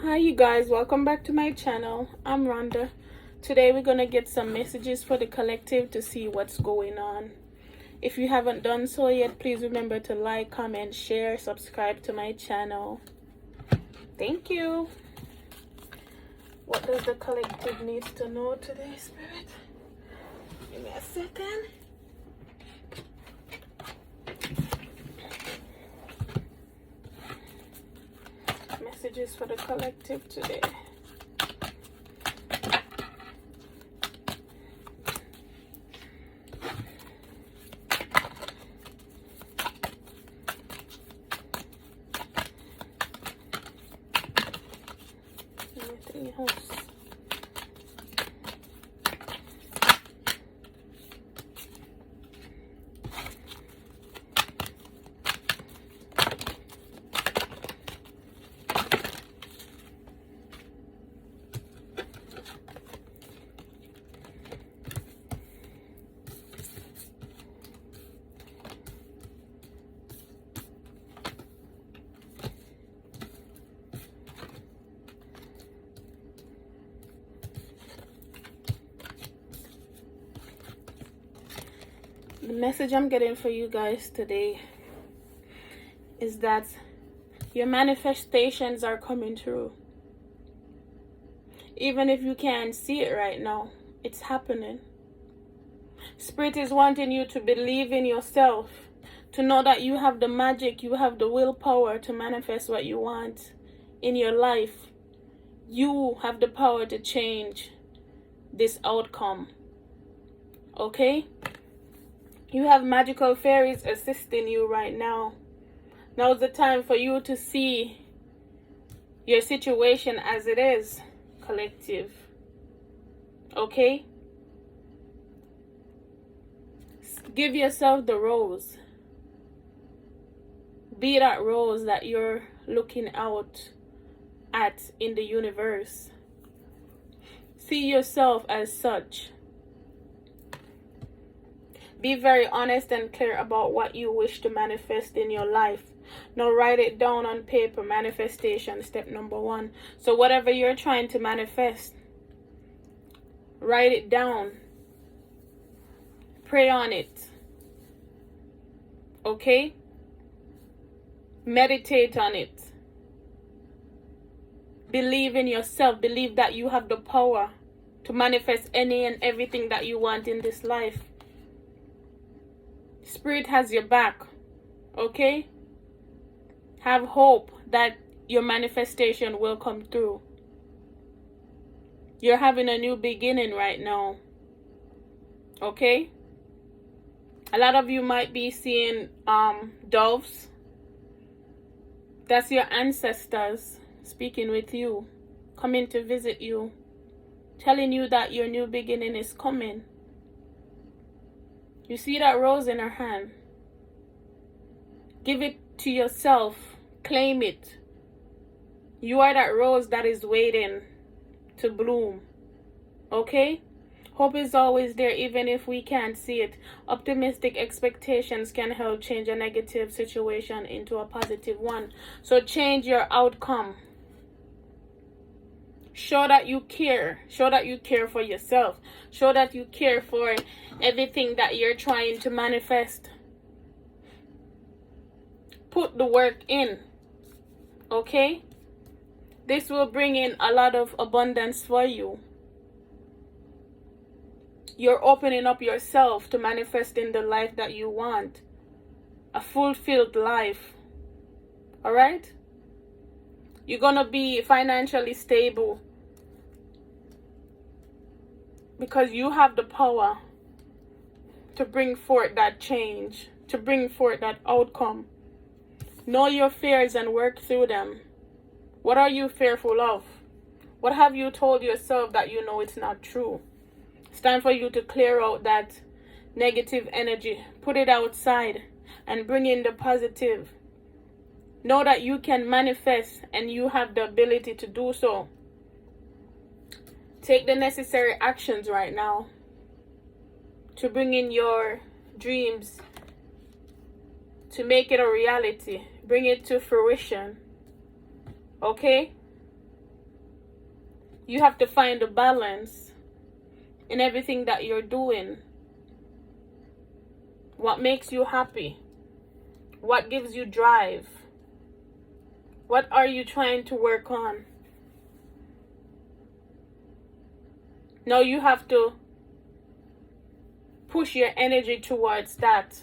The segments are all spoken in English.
Hi you guys, welcome back to my channel. I'm Rhonda. Today we're gonna get some messages for the collective to see what's going on. If you haven't done so yet, please remember to like, comment, share, subscribe to my channel. Thank you. What does the collective need to know today, Spirit? Give me a second. Messages for the collective today. Anything else? The message I'm getting for you guys today is that your manifestations are coming true. Even if you can't see it right now, it's happening. Spirit is wanting you to believe in yourself, to know that you have the magic, you have the willpower to manifest what you want in your life. You have the power to change this outcome. Okay? You have magical fairies assisting you right now. Now's the time for you to see your situation as it is, collective. Okay? Give yourself the rose. Be that rose that you're looking out at in the universe. See yourself as such. Be very honest and clear about what you wish to manifest in your life. Now write it down on paper. Manifestation, step number 1. So whatever you're trying to manifest, write it down. Pray on it. Okay? Meditate on it. Believe in yourself. Believe that you have the power to manifest any and everything that you want in this life. Spirit has your back. Okay? Have hope that your manifestation will come through. You're having a new beginning right now. Okay? A lot of you might be seeing doves. That's your ancestors speaking with you, coming to visit you, telling you that your new beginning is coming. You see that rose in her hand? Give it to yourself. Claim it. You are that rose that is waiting to bloom. Okay? Hope is always there even if we can't see it. Optimistic expectations can help change a negative situation into a positive one. So change your outcome. Show that you care. Show that you care for yourself. Show that you care for everything that you're trying to manifest. Put the work in. Okay? This will bring in a lot of abundance for you. You're opening up yourself to manifesting the life that you want. A fulfilled life. Alright? You're gonna be financially stable. Because you have the power to bring forth that change, to bring forth that outcome. Know your fears and work through them. What are you fearful of? What have you told yourself that you know it's not true? It's time for you to clear out that negative energy. Put it outside and bring in the positive. Know that you can manifest and you have the ability to do so. Take the necessary actions right now to bring in your dreams, to make it a reality. Bring it to fruition. Okay? You have to find a balance in everything that you're doing. What makes you happy? What gives you drive? What are you trying to work on? Now you have to push your energy towards that.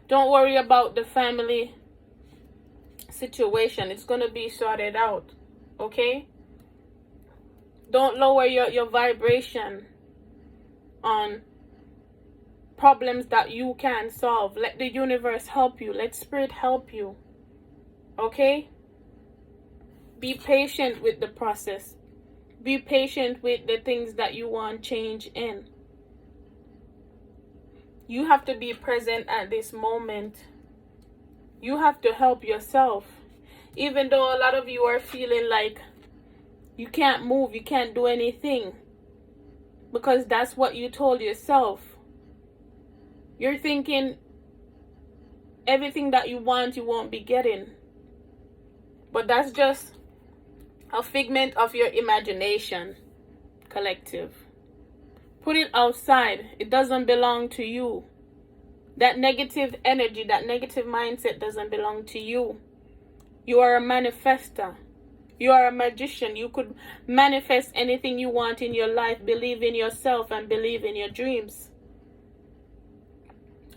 Don't worry about the family situation. It's going to be sorted out. Okay? Don't lower your vibration on problems that you can solve. Let the universe help you. Let spirit help you. Okay? Be patient with the process. Be patient with the things that you want change in. You have to be present at this moment. You have to help yourself. Even though a lot of you are feeling like you can't move, you can't do anything, because that's what you told yourself. You're thinking everything that you want, you won't be getting. But that's just a figment of your imagination, collective. Put it outside. It doesn't belong to you. That negative energy, that negative mindset doesn't belong to you. You are a manifester. You are a magician. You could manifest anything you want in your life. Believe in yourself and believe in your dreams.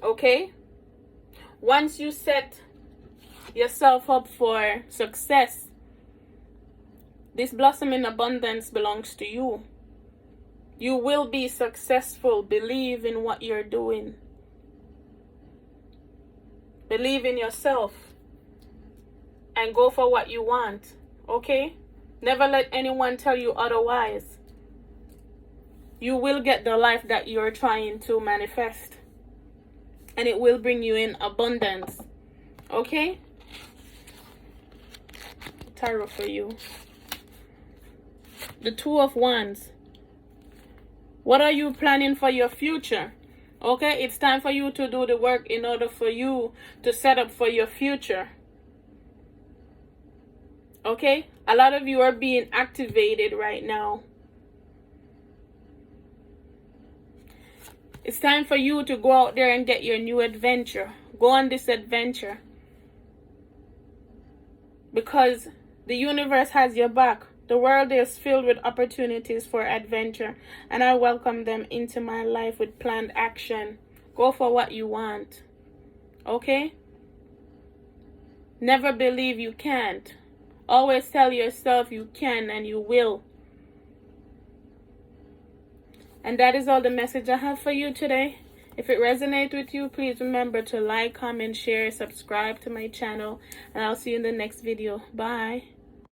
Okay? Once you set yourself up for success, this blossom in abundance belongs to you. You will be successful. Believe in what you're doing. Believe in yourself. And go for what you want. Okay? Never let anyone tell you otherwise. You will get the life that you're trying to manifest. And it will bring you in abundance. Okay? Tarot for you. The Two of Wands. What are you planning for your future? Okay? It's time for you to do the work in order for you to set up for your future. Okay? A lot of you are being activated right now. It's time for you to go out there and get your new adventure. Go on this adventure. Because the universe has your back. The world is filled with opportunities for adventure. And I welcome them into my life with planned action. Go for what you want. Okay? Never believe you can't. Always tell yourself you can and you will. And that is all the message I have for you today. If it resonates with you, please remember to like, comment, share, subscribe to my channel. And I'll see you in the next video. Bye.